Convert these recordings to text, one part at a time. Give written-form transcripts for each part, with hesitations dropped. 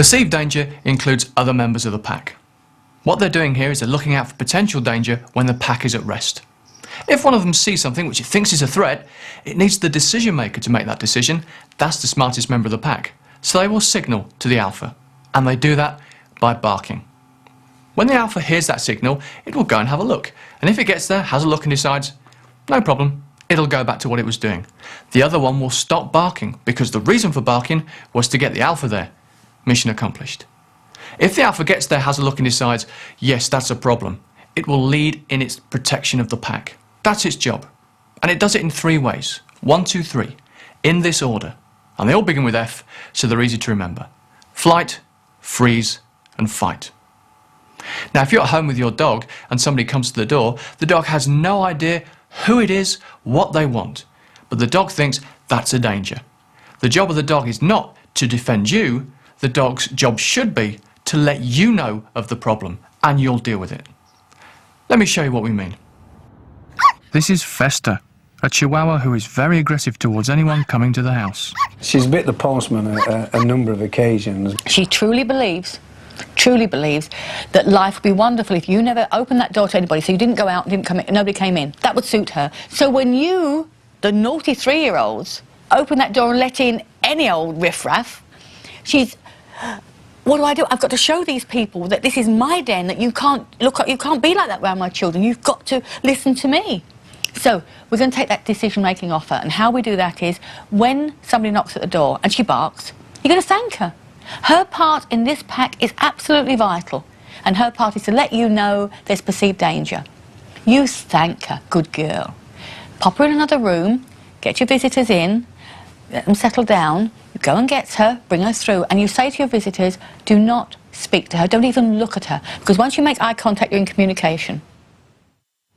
Perceived danger includes other members of the pack. What they're doing here is they're looking out for potential danger when the pack is at rest. If one of them sees something which it thinks is a threat, it needs the decision maker to make that decision. That's the smartest member of the pack. So they will signal to the alpha, and they do that by barking. When the alpha hears that signal, it will go and have a look. And if it gets there, has a look and decides, no problem, it'll go back to what it was doing. The other one will stop barking because the reason for barking was to get the alpha there. Mission accomplished. If the alpha gets there, has a look and decides, yes, that's a problem, it will lead in its protection of the pack. That's its job. And it does it in 3 ways. 1, 2, 3. In this order. And they all begin with F, so they're easy to remember. Flight, freeze, and fight. Now, if you're at home with your dog and somebody comes to the dog has no idea who it is, what they want. But the dog thinks that's a danger. The job of the dog is not to defend you. The dog's job should be to let you know of the problem, and you'll deal with it. Let me show you what we mean. This is Festa, a Chihuahua who is very aggressive towards anyone coming to the house. She's bit the postman a number of occasions. She truly believes that life would be wonderful if you never opened that door to anybody, so you didn't go out, didn't come in, nobody came in. That would suit her. So when you, the naughty 3-year-olds, open that door and let in any old riffraff, she's, what do? I've got to show these people that this is my den, that you can't you can't be like that around my children. You've got to listen to me. So we're going to take that decision-making off her, and how we do that is when somebody knocks at the door and she barks, you're going to thank her. Her part in this pack is absolutely vital, and her part is to let you know there's perceived danger. You thank her, good girl. Pop her in another room, get your visitors in, let them settle down, you go and get her, bring her through, and you say to your visitors, do not speak to her, don't even look at her, because once you make eye contact, you're in communication.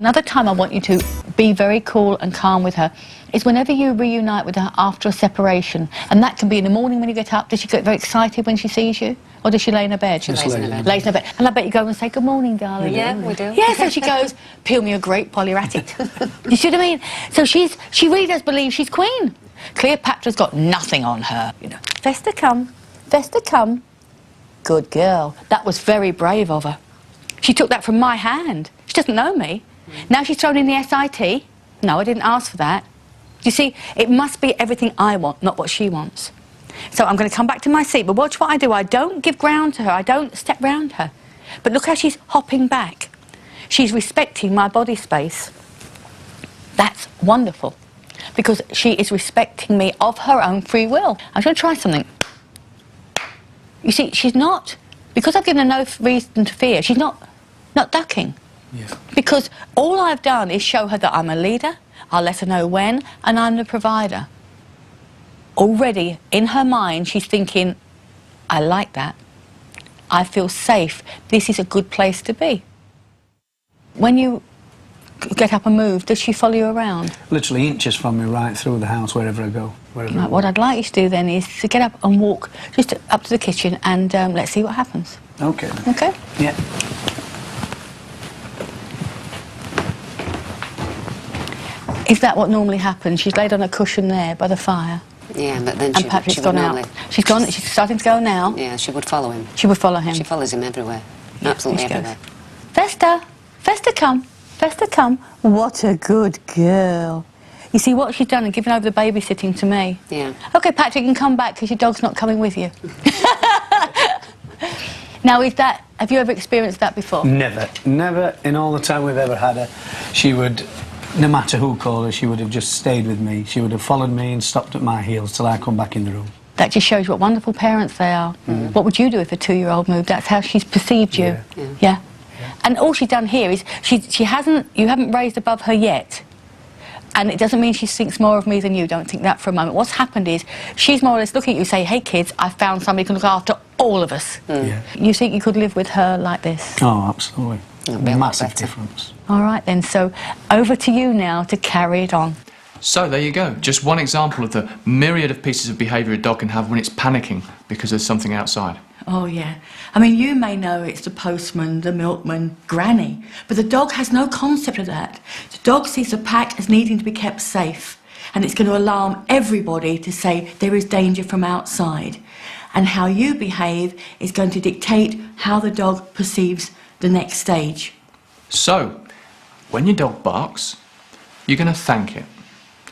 Another time I want you to be very cool and calm with her is whenever you reunite with her after a separation. And that can be in the morning when you get up. Does she get very excited when she sees you? Or does she lay in her bed? She lays in her bed. Lays in her bed. And I bet you go and say, good morning, darling. Yeah, we do. Yeah, so she goes, peel me a grape while you're at it. You see what I mean? So she really does believe she's queen. Cleopatra's got nothing on her. You know, Festa come, Festa come. Good girl. That was very brave of her. She took that from my hand. She doesn't know me. Now she's thrown in the SIT. No, I didn't ask for that. You see, it must be everything I want, not what she wants. So I'm going to come back to my seat, but watch what I do. I don't give ground to her. I don't step round her. But look how she's hopping back. She's respecting my body space. That's wonderful, because she is respecting me of her own free will. I'm going to try something. You see, she's not, because I've given her no reason to fear, she's not ducking. Yeah. Because all I've done is show her that I'm a leader, I'll let her know when, and I'm the provider. Already, in her mind, she's thinking, I like that. I feel safe. This is a good place to be. When you get up and move, does she follow you around? Literally inches from me right through the house, wherever I go. Right, what I'd like you to do then is to get up and walk just up to the kitchen, and let's see what happens. Okay. Okay? Yeah. Is that what normally happens? She's laid on a cushion there by the fire. Yeah, but then and Patrick's gone out. She's gone. She's starting to go now. Yeah, she would follow him. She would follow him. She follows him everywhere. Yeah, absolutely everywhere. Festa, Festa come, Festa come. What a good girl. You see what she's done and given over the babysitting to me. Yeah. Okay, Patrick, you can come back because your dog's not coming with you. Now, have you ever experienced that before? Never. Never in all the time we've ever had her. She would, no matter who called her, she would have just stayed with me. She would have followed me and stopped at my heels till I come back in the room. That just shows you what wonderful parents they are. Mm. What would you do if a 2-year-old moved? That's how she's perceived you. Yeah. And all she's done here is you haven't raised above her yet. And it doesn't mean she thinks more of me than you. Don't think that for a moment. What's happened is she's more or less looking at you and say, hey kids, I found somebody who can look after all of us. Mm. Yeah. You think you could live with her like this? Oh, absolutely. Massive difference. All right then, so over to you now to carry it on. So there you go, just one example of the myriad of pieces of behaviour a dog can have when it's panicking because there's something outside. Oh yeah, I mean you may know it's the postman, the milkman, Granny, but the dog has no concept of that. The dog sees the pack as needing to be kept safe, and it's going to alarm everybody to say there is danger from outside. and how you behave is going to dictate how the dog perceives the next stage. So, when your dog barks, you're going to thank it.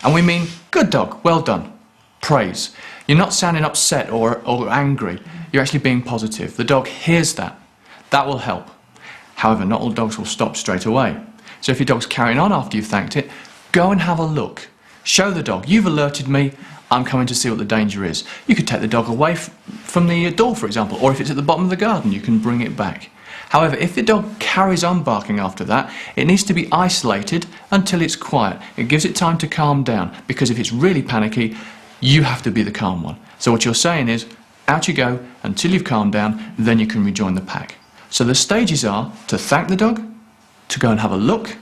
And we mean, good dog, well done. Praise. You're not sounding upset or angry. You're actually being positive. The dog hears that. That will help. However, not all dogs will stop straight away. So if your dog's carrying on after you've thanked it, go and have a look. Show the dog, you've alerted me, I'm coming to see what the danger is. You could take the dog away from the door, for example, or if it's at the bottom of the garden, you can bring it back. However, if the dog carries on barking after that, it needs to be isolated until it's quiet. It gives it time to calm down, because if it's really panicky, you have to be the calm one. So what you're saying is, out you go until you've calmed down, then you can rejoin the pack. So the stages are to thank the dog, to go and have a look,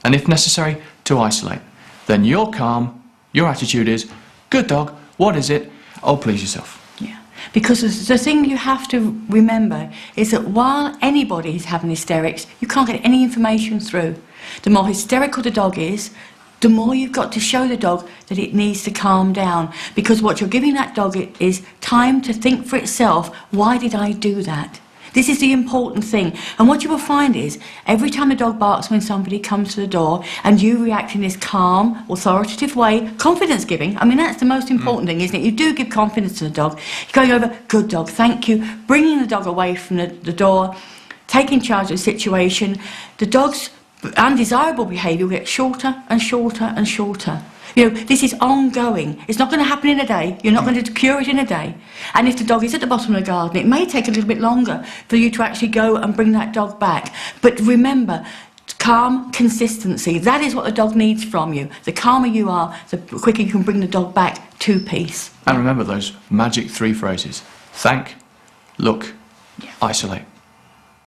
and if necessary, to isolate. Then you're calm, your attitude is, good dog, what is it? Oh, please yourself. Yeah, because the thing you have to remember is that while anybody is having hysterics, you can't get any information through. The more hysterical the dog is, the more you've got to show the dog that it needs to calm down. Because what you're giving that dog is time to think for itself, why did I do that? This is the important thing. And what you will find is, every time the dog barks when somebody comes to the door and you react in this calm, authoritative way, confidence-giving, I mean, that's the most important thing, isn't it? You do give confidence to the dog. You're going over, good dog, thank you, bringing the dog away from the door, taking charge of the situation. The dog's undesirable behaviour will get shorter and shorter and shorter. You know, this is ongoing. It's not going to happen in a day. You're not going to cure it in a day. And if the dog is at the bottom of the garden, it may take a little bit longer for you to actually go and bring that dog back. But remember, calm consistency. That is what the dog needs from you. The calmer you are, the quicker you can bring the dog back to peace. And remember those magic 3 phrases. Thank, look, isolate.